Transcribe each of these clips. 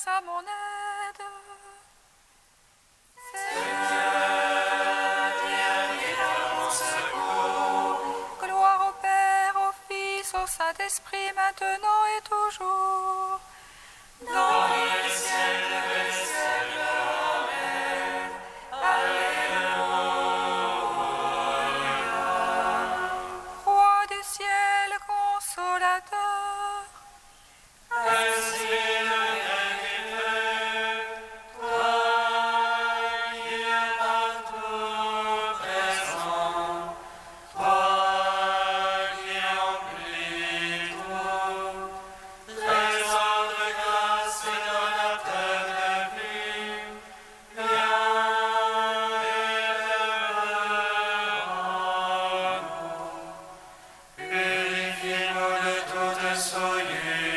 grâce à mon aide. Seigneur, viens à mon secours. Gloire au Père, au Fils, au Saint-Esprit, maintenant et toujours. Dans les siècles des siècles. Amen. Alléluia. Roi du ciel, consolateur, Ainsi le Créateur, toi qui es partout présent, toi qui emplis tout, trésor de grâce et donateur de vie, viens élève en nous, purifie-nous de toute souillure.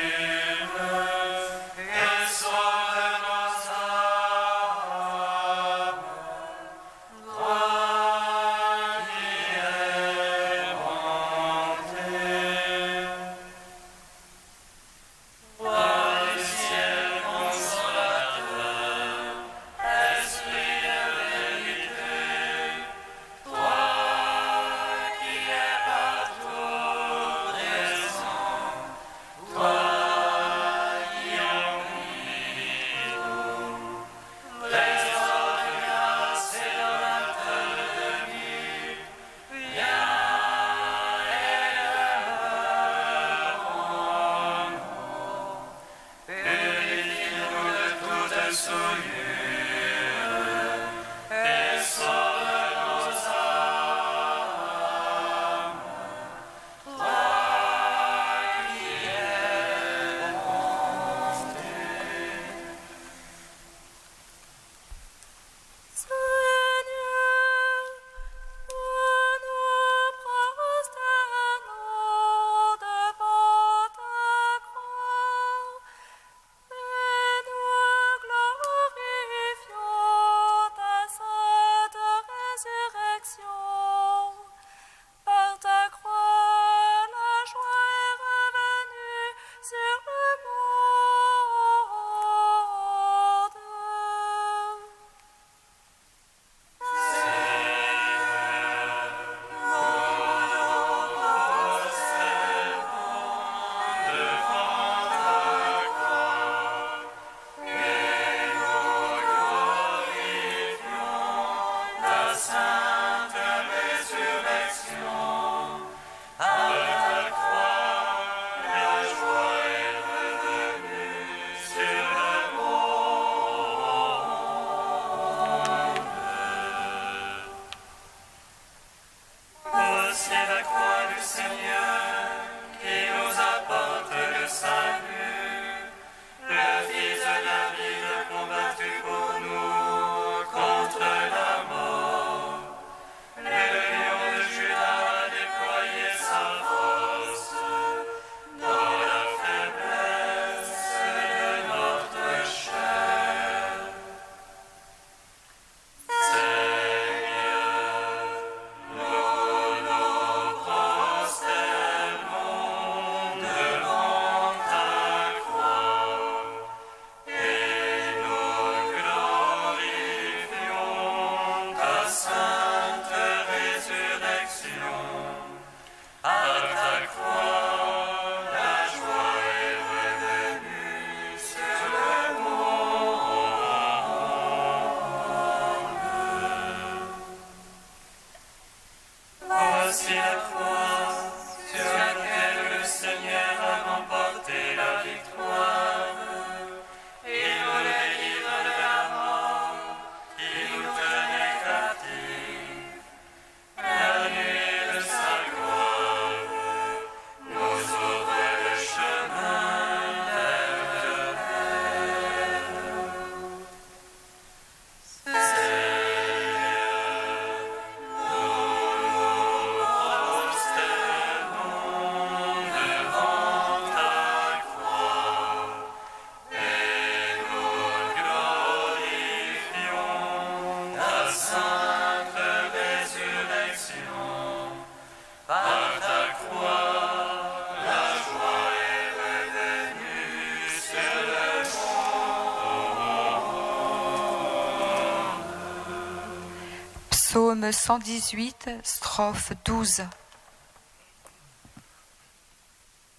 Psaume 118, strophe 12.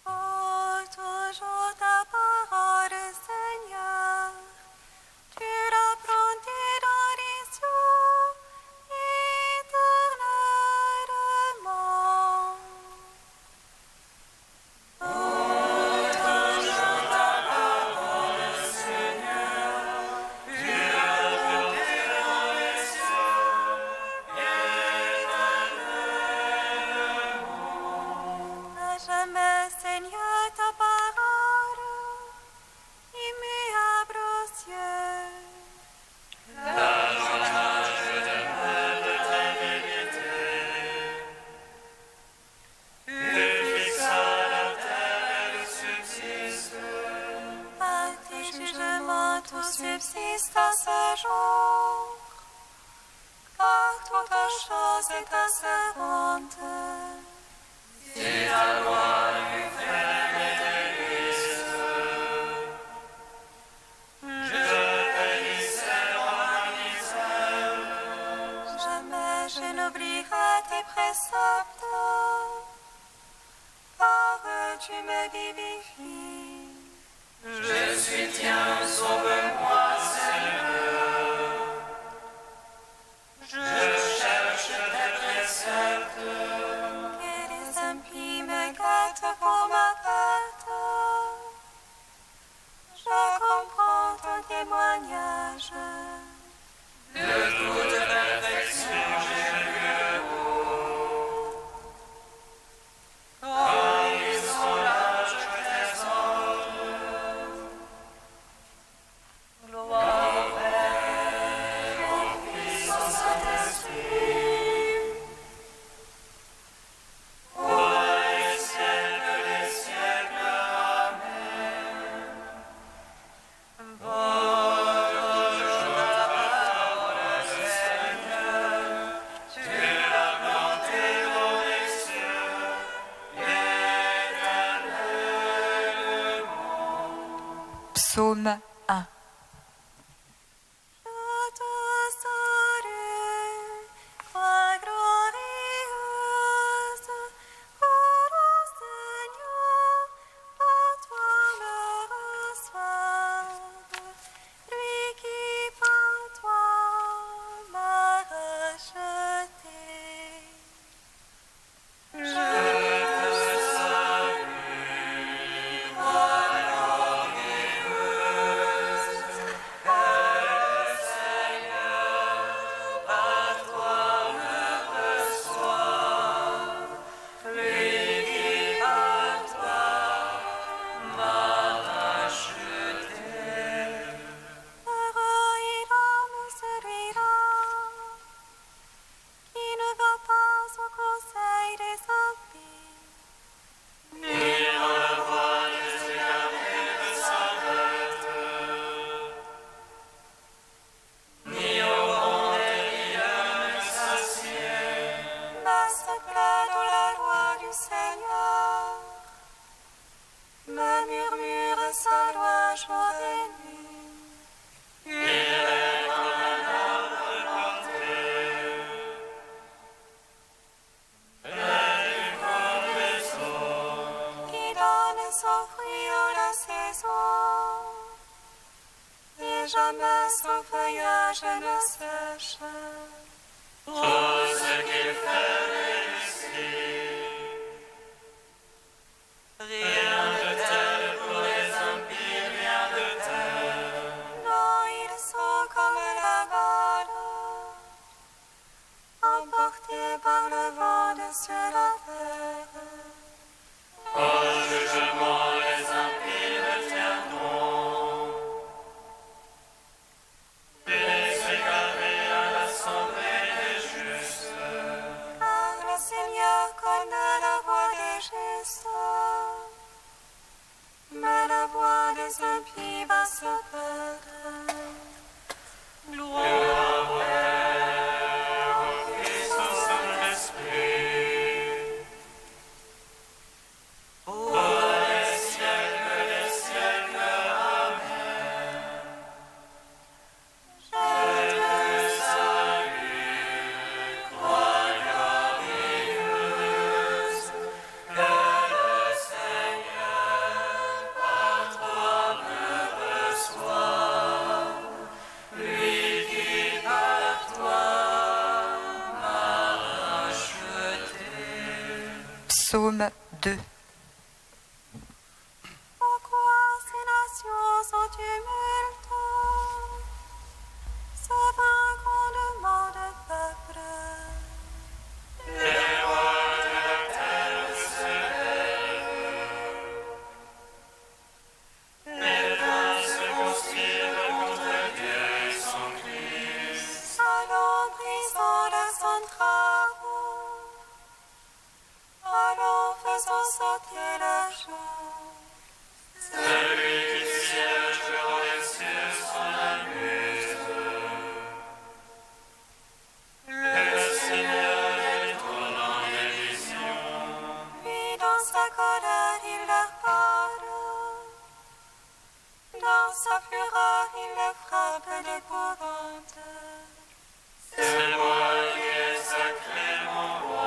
Oh, toujours ta parole, Seigneur, tu l'as plantée dans les cieux éternellement. À jamais, Seigneur, ta parole, immuable aux cieux. À tes jugements, tout subsiste à ce jour, car toute chose est assurante. Jamais je n'oublierai tes préceptes, car tu me vivifies. Que les impies me gâtent pour ma perte. Je comprends ton témoignage. Psaume 1. Je te salue, croix glorieuse, ô Seigneur, par toi me reçoive, lui qui par toi m'a racheté. Heureux il homme celui-là qui ne va pas au conseil des impies, passe plein dans la loi du Seigneur, me murmure sa loi jour et nuit. Qui donne son fruit en la saison, et jamais son feuillage ne sèche. Non, ils sont comme la balle, emportés par le vent dessus la terre. 2. Pourquoi ces nations sont tumultes? Ce vain grondement de peuple. Les rois de la terre se lèvent. Les princes se conspirent contre Dieu et son Christ. Allons, brisons la son trame. Allons, faisons sauter le jour. Celui qui siège dans les cieux s'en amuse. Le Seigneur est tournant les visions. Puis dans sa colère il leur parle. Dans sa fureur il les frappe d'épouvante. C'est moi qui ai sacré mon roi.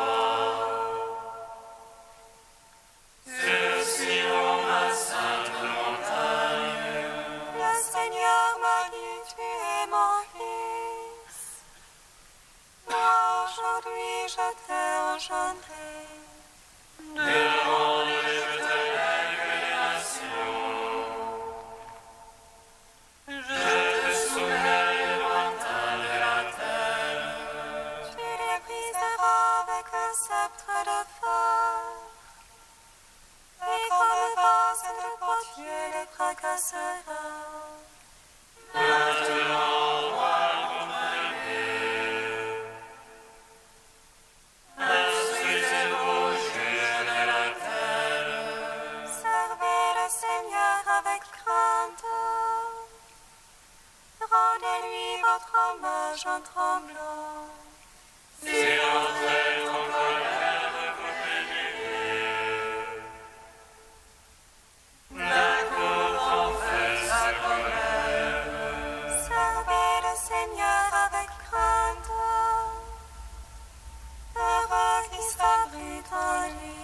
Sur Sion, ma sainte montagne. Le Seigneur m'a dit, tu es mon fils. Moi aujourd'hui je t'ai engendré. Devant lui je te lègue les nations. Je te soumets les montagnes de la terre. Tu les briseras avec un sceptre de fer. Et comme le vase de potier les fracassera. Maintenant, roi condamné. Instruisez-vous, juges de la terre. Servez le Seigneur avec crainte. Rendez-lui votre hommage en tremblant. Si l'entrée ton colère vous pénétrez, la cour confesse sa colère. Servez le Seigneur avec crainte. Heureux qui s'abrite en lui.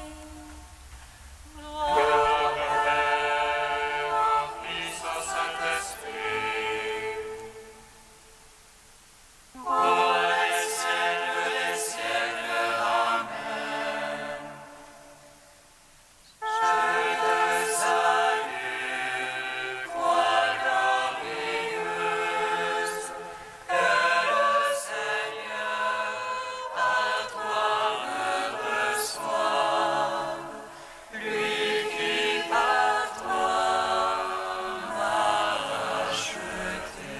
Gloire au Père, au Fils, au Saint-Esprit. Pour les siècles des siècles. Amen. Je te salue, croix glorieuse, que le Seigneur à toi me reçoive, lui qui par toi m'a racheté.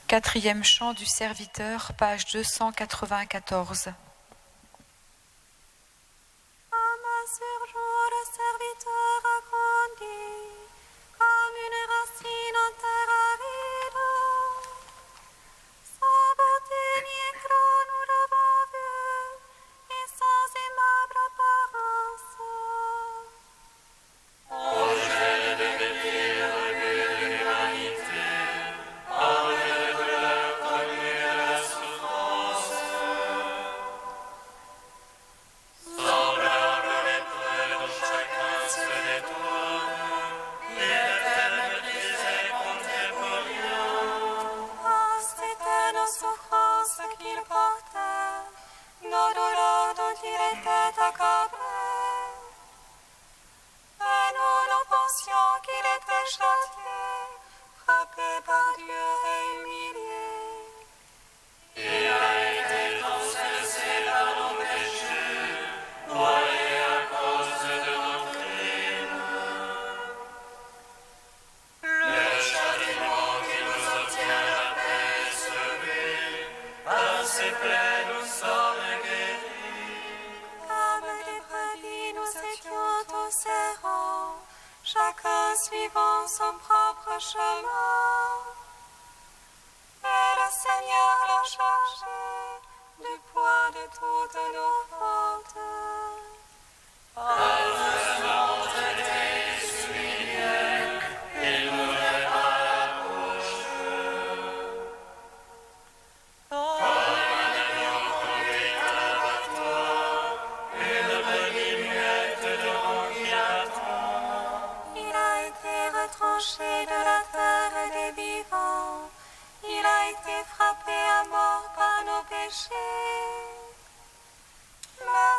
4e chant du serviteur, page 294. Comme un surjour, le serviteur a grandi, comme une racine en terre aride. Sans beauté ni éclat, nous l'avons vu, et sans aimable apparence. Projet de délire, but de l'humanité, en de douleur connue de la souffrance. Semblable aux lépreux dont chacun se détourne, il était méprisé, contemporain. Ah, c'était nos souffrances qu'il portait, nos douleurs dont il était accablé. Et nous pensions qu'il était châtié, frappé par Dieu et humilié. Il a été transgressé par nos péchés, broyé à cause de nos crimes. Le châtiment qui nous obtient la paix est sur lui, par ses plaies nous sommes guéris. Comme des brebis, nous étions tous errants, chacun suivant son propre chemin. Et le Seigneur l'a chargé du poids de toutes nos fautes. Il nous répare la bouche. Comme un agneau conduit à l'abattoir, une brebis muette devant qui attend. Il a été retranché de la terre des vivants. Il a été frappé à mort par nos péchés. Le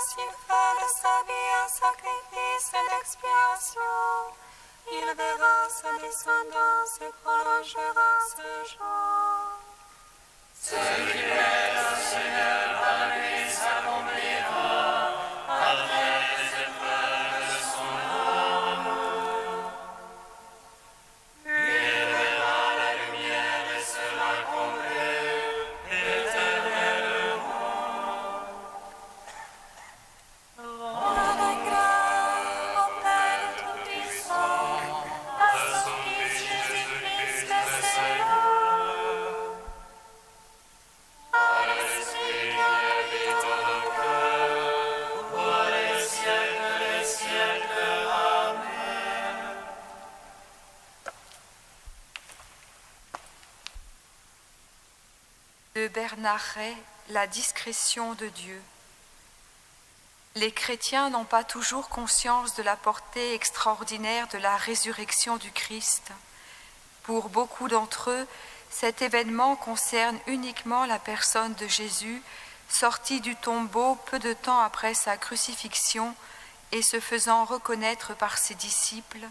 et d'expiation. Il verra sa descendance et prolongera ce jour. Ce qui plaît au Seigneur par lui s'accomplira après les épreuves de son amour. Il verra la lumière et sera comblé éternellement. Rendez grâce au Père Tout-Puissant, à son Fils Jésus-Christ le Seigneur. À l'Esprit qui habite en nos cœurs, Pour les siècles des siècles. Amen. De Bernard Ray, La discrétion de Dieu. Les chrétiens n'ont pas toujours conscience de la portée extraordinaire de la résurrection du Christ. Pour beaucoup d'entre eux, cet événement concerne uniquement la personne de Jésus, sorti du tombeau peu de temps après sa crucifixion et se faisant reconnaître par ses disciples.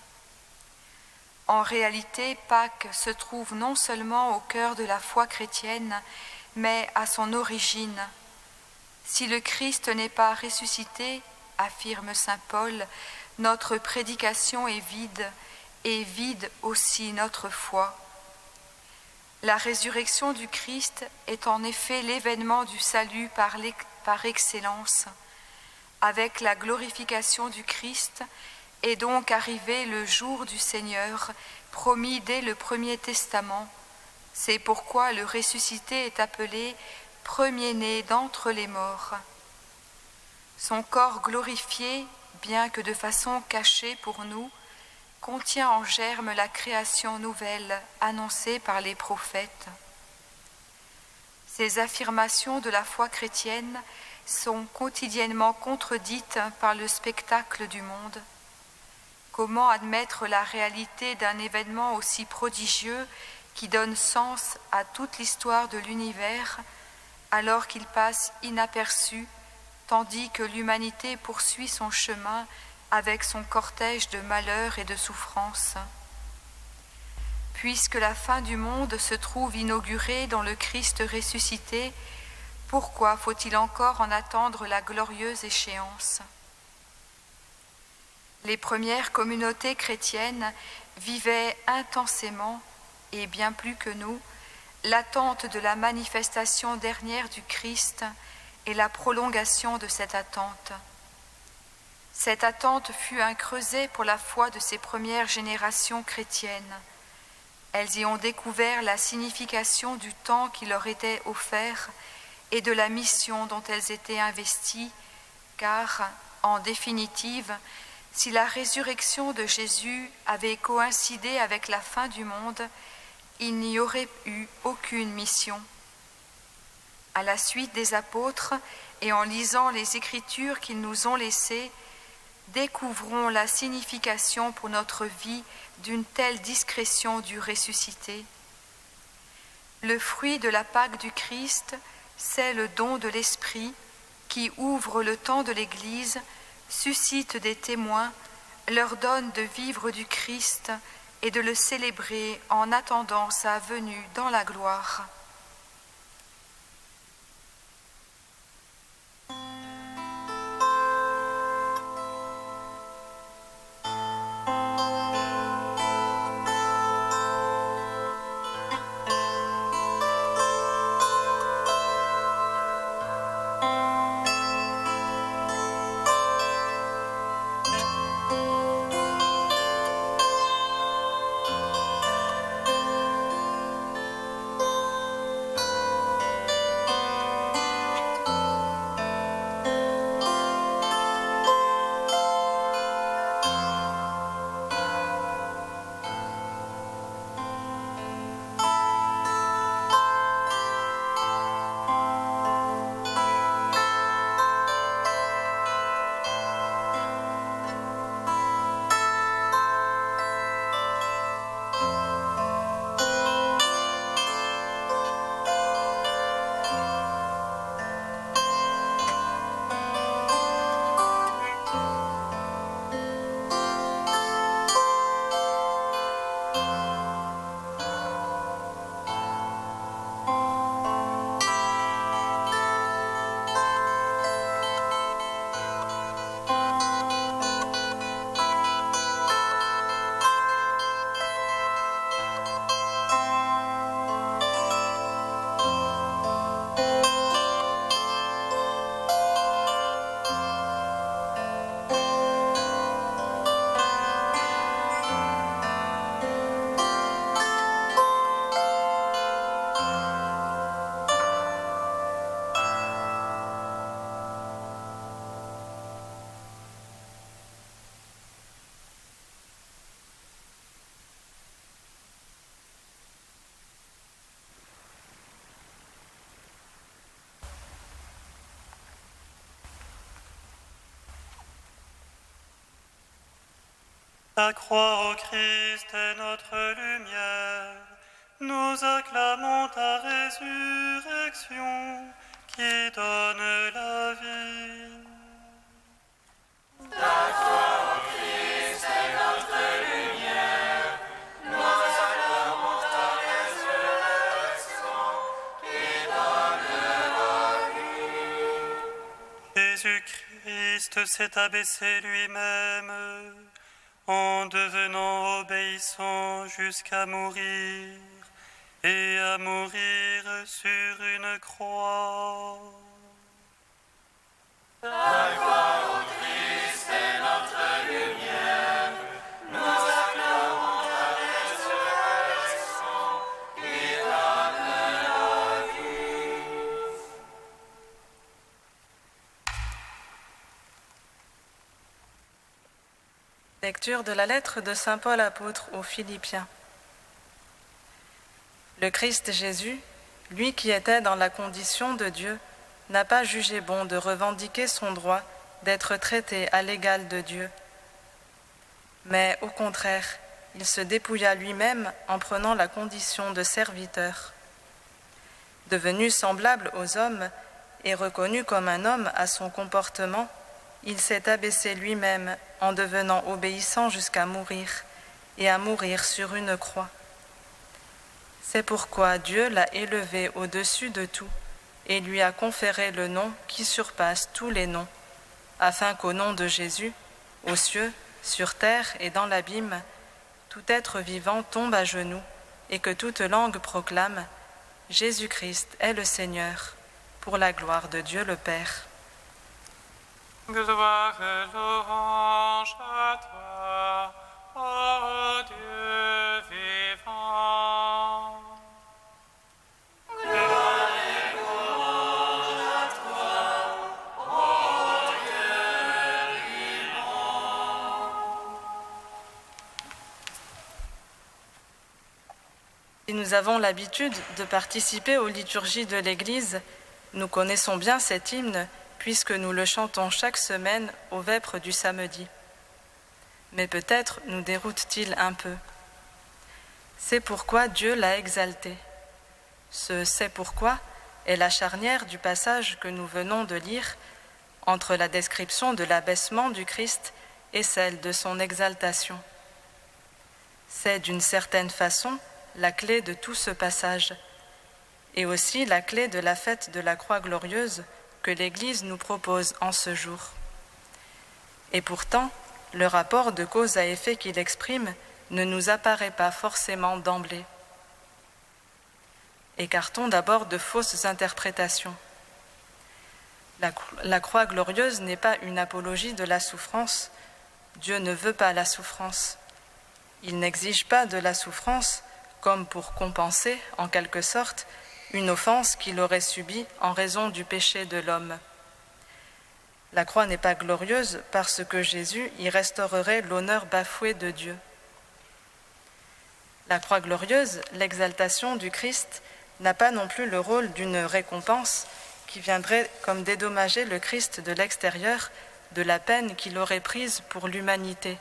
En réalité, Pâques se trouve non seulement au cœur de la foi chrétienne, mais à son origine. Si le Christ n'est pas ressuscité, affirme saint Paul, notre prédication est vide, et vide aussi notre foi. La résurrection du Christ est en effet l'événement du salut par excellence. Avec la glorification du Christ est donc arrivé le jour du Seigneur, promis dès le Premier Testament. C'est pourquoi le ressuscité est appelé premier-né d'entre les morts. Son corps glorifié, bien que de façon cachée pour nous, contient en germe la création nouvelle annoncée par les prophètes. Ces affirmations de la foi chrétienne sont quotidiennement contredites par le spectacle du monde. Comment admettre la réalité d'un événement aussi prodigieux qui donne sens à toute l'histoire de l'univers alors qu'il passe inaperçu, tandis que l'humanité poursuit son chemin avec son cortège de malheurs et de souffrances. Puisque la fin du monde se trouve inaugurée dans le Christ ressuscité, pourquoi faut-il encore en attendre la glorieuse échéance ? Les premières communautés chrétiennes vivaient intensément, et bien plus que nous, l'attente de la manifestation dernière du Christ et la prolongation de cette attente. Cette attente fut un creuset pour la foi de ces premières générations chrétiennes. Elles y ont découvert la signification du temps qui leur était offert et de la mission dont elles étaient investies, car, en définitive, si la résurrection de Jésus avait coïncidé avec la fin du monde, il n'y aurait eu aucune mission. À la suite des apôtres et en lisant les Écritures qu'ils nous ont laissées, découvrons la signification pour notre vie d'une telle discrétion du ressuscité. Le fruit de la Pâque du Christ, c'est le don de l'Esprit qui ouvre le temps de l'Église, suscite des témoins, leur donne de vivre du Christ et de le célébrer en attendant sa venue dans la gloire. La croix au Christ est notre lumière. Nous acclamons ta résurrection qui donne la vie. Jésus-Christ s'est abaissé lui-même en devenant obéissant jusqu'à mourir et à mourir sur une croix. La croix au Christ est notre lumière. Nous acclamons ta résurrection qui donne la vie. Lecture de la lettre de saint Paul apôtre aux Philippiens. Le Christ Jésus, lui qui était dans la condition de Dieu, n'a pas jugé bon de revendiquer son droit d'être traité à l'égal de Dieu. Mais au contraire, il se dépouilla lui-même en prenant la condition de serviteur. Devenu semblable aux hommes et reconnu comme un homme à son comportement, il s'est abaissé lui-même en devenant obéissant jusqu'à mourir et à mourir sur une croix. C'est pourquoi Dieu l'a élevé au-dessus de tout et lui a conféré le nom qui surpasse tous les noms, afin qu'au nom de Jésus, aux cieux, sur terre et dans l'abîme, tout être vivant tombe à genoux et que toute langue proclame « Jésus-Christ est le Seigneur » pour la gloire de Dieu le Père. Gloire et louange à toi, ô Dieu vivant. Si nous avons l'habitude de participer aux liturgies de l'Église, nous connaissons bien cet hymne puisque nous le chantons chaque semaine aux vêpres du samedi. Mais peut-être nous déroute-t-il un peu. C'est pourquoi Dieu l'a exalté. Ce « c'est pourquoi » est la charnière du passage que nous venons de lire entre la description de l'abaissement du Christ et celle de son exaltation. C'est d'une certaine façon la clé de tout ce passage, et aussi la clé de la fête de la Croix glorieuse que l'Église nous propose en ce jour. Et pourtant, le rapport de cause à effet qu'il exprime ne nous apparaît pas forcément d'emblée. Écartons d'abord de fausses interprétations. La Croix glorieuse n'est pas une apologie de la souffrance. Dieu ne veut pas la souffrance. Il n'exige pas de la souffrance comme pour compenser, en quelque sorte, une offense qu'il aurait subie en raison du péché de l'homme. La croix n'est pas glorieuse parce que Jésus y restaurerait l'honneur bafoué de Dieu. La croix glorieuse, l'exaltation du Christ, n'a pas non plus le rôle d'une récompense qui viendrait comme dédommager le Christ de l'extérieur de la peine qu'il aurait prise pour l'humanité.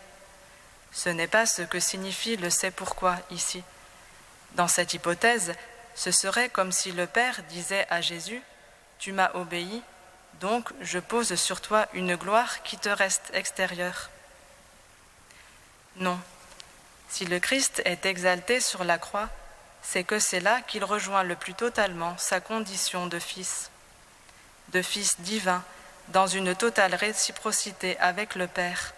Ce n'est pas ce que signifie le « c'est pourquoi » ici. Dans cette hypothèse, ce serait comme si le Père disait à Jésus « Tu m'as obéi, donc je pose sur toi une gloire qui te reste extérieure. » Non. Si le Christ est exalté sur la croix, c'est que c'est là qu'il rejoint le plus totalement sa condition de Fils divin, dans une totale réciprocité avec le Père.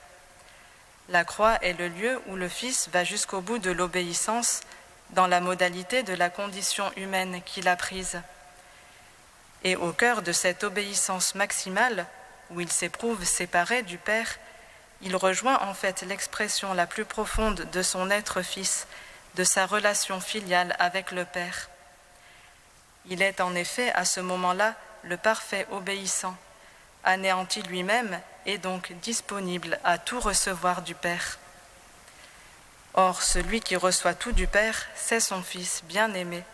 La croix est le lieu où le Fils va jusqu'au bout de l'obéissance dans la modalité de la condition humaine qu'il a prise. Et au cœur de cette obéissance maximale, où il s'éprouve séparé du Père, il rejoint en fait l'expression la plus profonde de son être fils, de sa relation filiale avec le Père. Il est en effet à ce moment-là le parfait obéissant, anéanti lui-même et donc disponible à tout recevoir du Père. Or, celui qui reçoit tout du Père, c'est son Fils bien-aimé.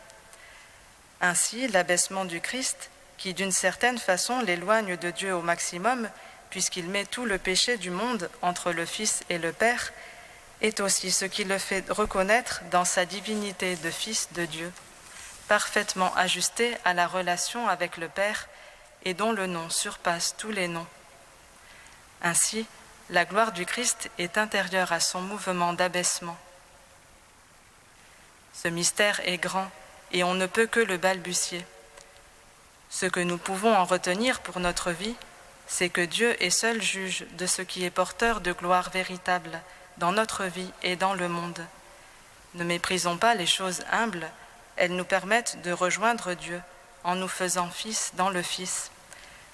Ainsi, l'abaissement du Christ, qui d'une certaine façon l'éloigne de Dieu au maximum, puisqu'il met tout le péché du monde entre le Fils et le Père, est aussi ce qui le fait reconnaître dans sa divinité de Fils de Dieu, parfaitement ajusté à la relation avec le Père et dont le nom surpasse tous les noms. Ainsi, la gloire du Christ est intérieure à son mouvement d'abaissement. Ce mystère est grand et on ne peut que le balbutier. Ce que nous pouvons en retenir pour notre vie, c'est que Dieu est seul juge de ce qui est porteur de gloire véritable dans notre vie et dans le monde. Ne méprisons pas les choses humbles, elles nous permettent de rejoindre Dieu en nous faisant fils dans le Fils.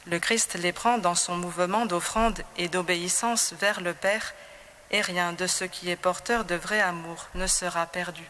Le Christ les prend dans son mouvement d'offrande et d'obéissance vers le Père, et rien de ce qui est porteur de vrai amour ne sera perdu.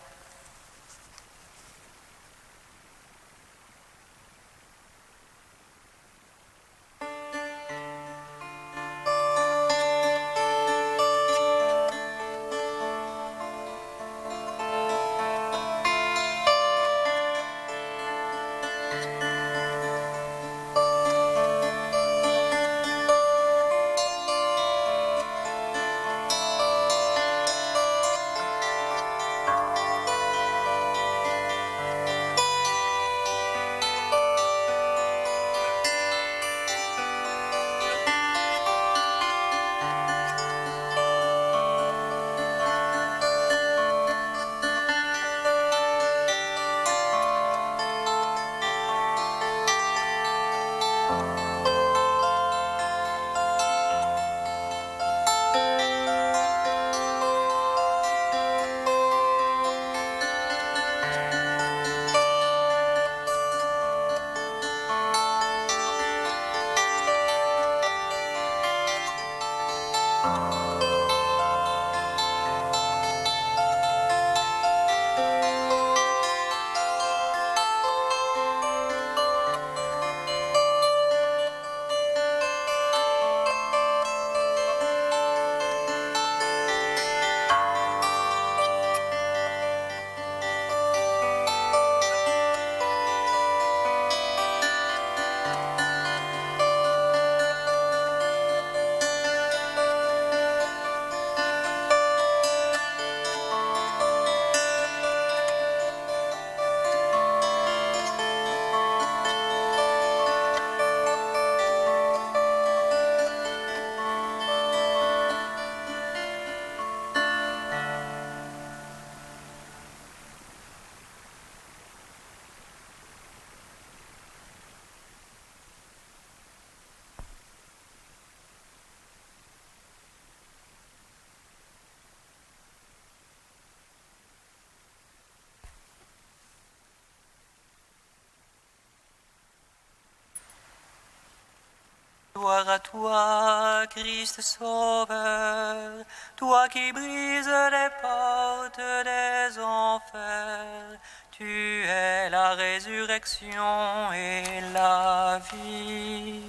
Gloire à toi, Christ Sauveur, toi qui brises les portes des enfers. Tu es la résurrection et la vie.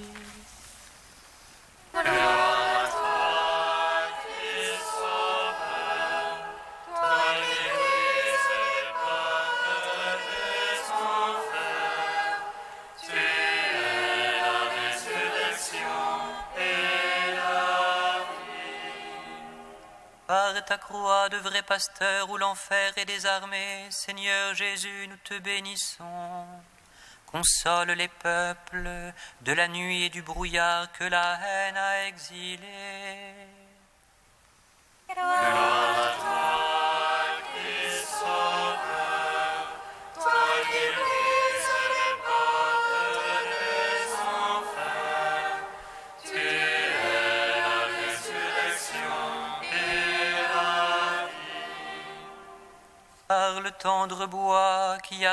Par ta croix de vrai pasteur où l'enfer est désarmé, Seigneur Jésus, nous te bénissons. Console les peuples de la nuit et du brouillard que la haine a exilés. Par le tendre bois qui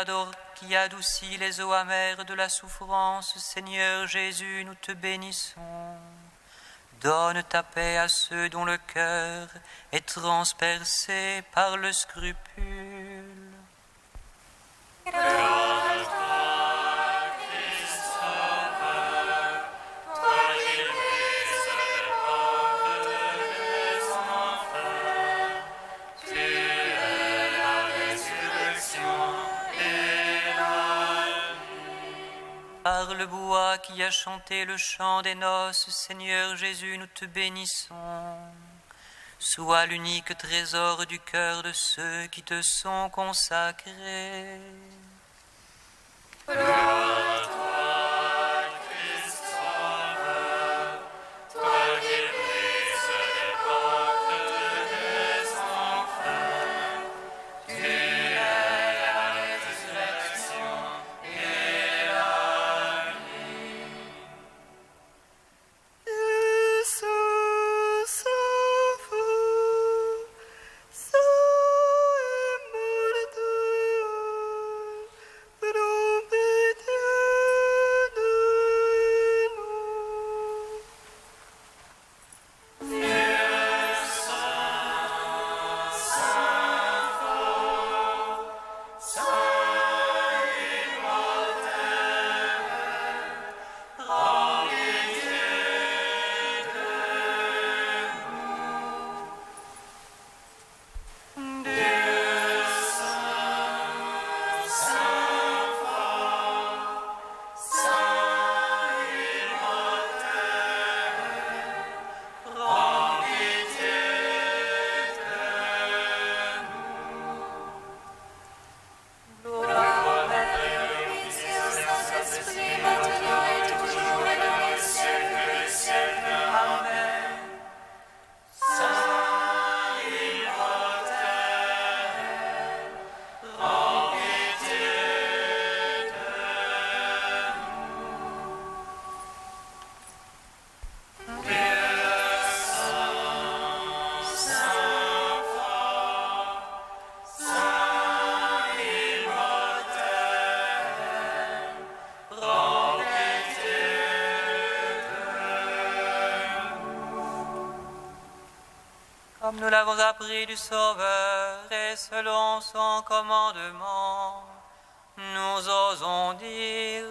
adoucit les eaux amères de la souffrance, Seigneur Jésus, nous te bénissons. Donne ta paix à ceux dont le cœur est transpercé par le scrupule. Par le bois qui a chanté le chant des noces, Seigneur Jésus, nous te bénissons. sois l'unique trésor du cœur de ceux qui te sont consacrés. Comme nous l'avons appris du Sauveur et selon son commandement, nous osons dire: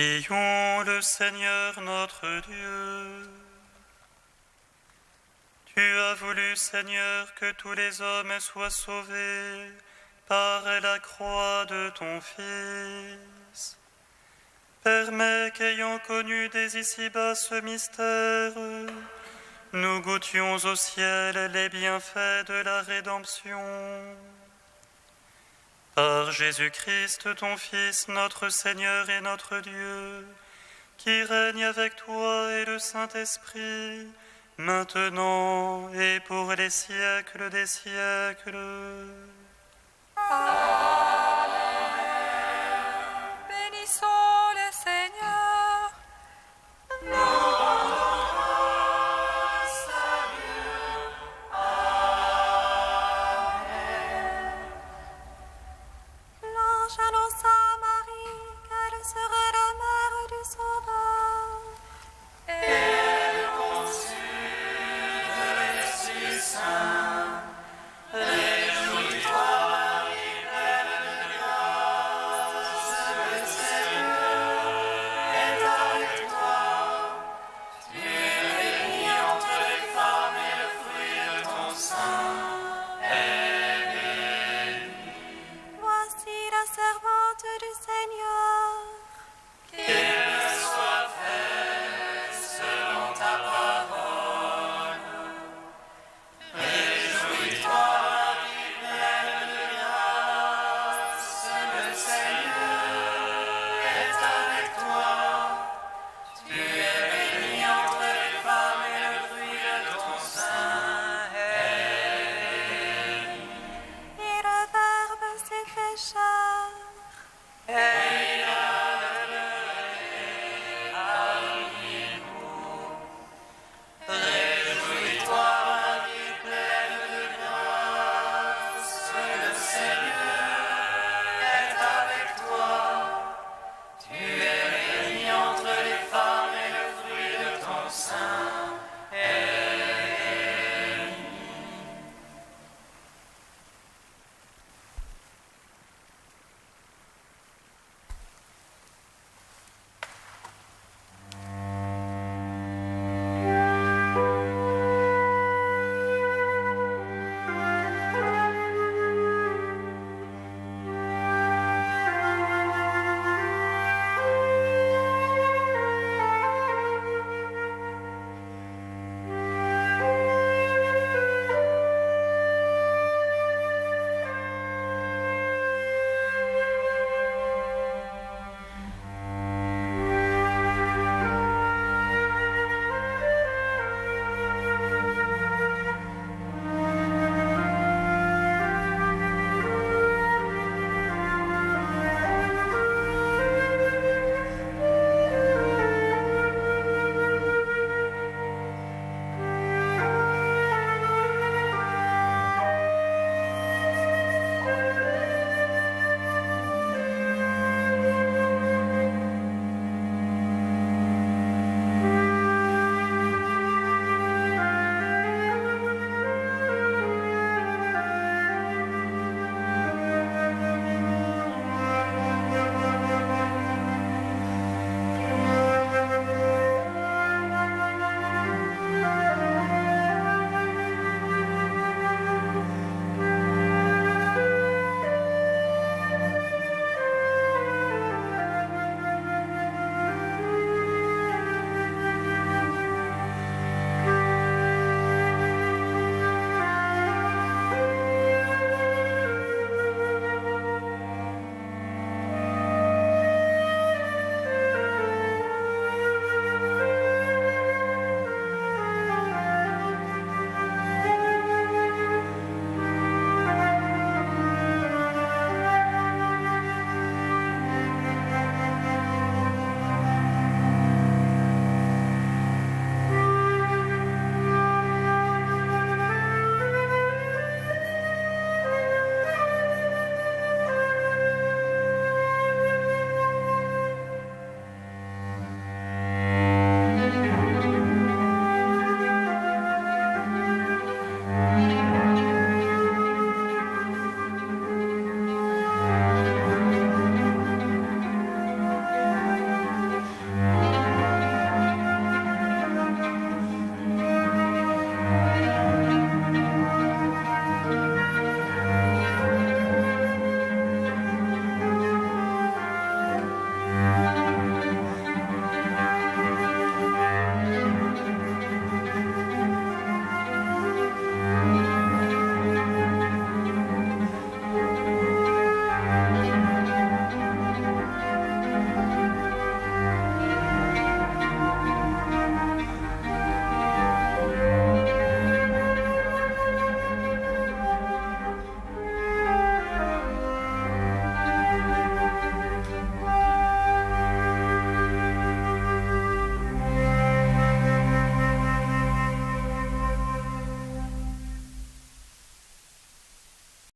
Prions le Seigneur notre Dieu. Tu as voulu, Seigneur, que tous les hommes soient sauvés par la croix de ton Fils. Permets qu'ayant connu dès ici-bas ce mystère, nous goûtions au ciel les bienfaits de la rédemption. Par Jésus-Christ, ton Fils, notre Seigneur et notre Dieu, qui règne avec toi et le Saint-Esprit, maintenant et pour les siècles des siècles. Amen.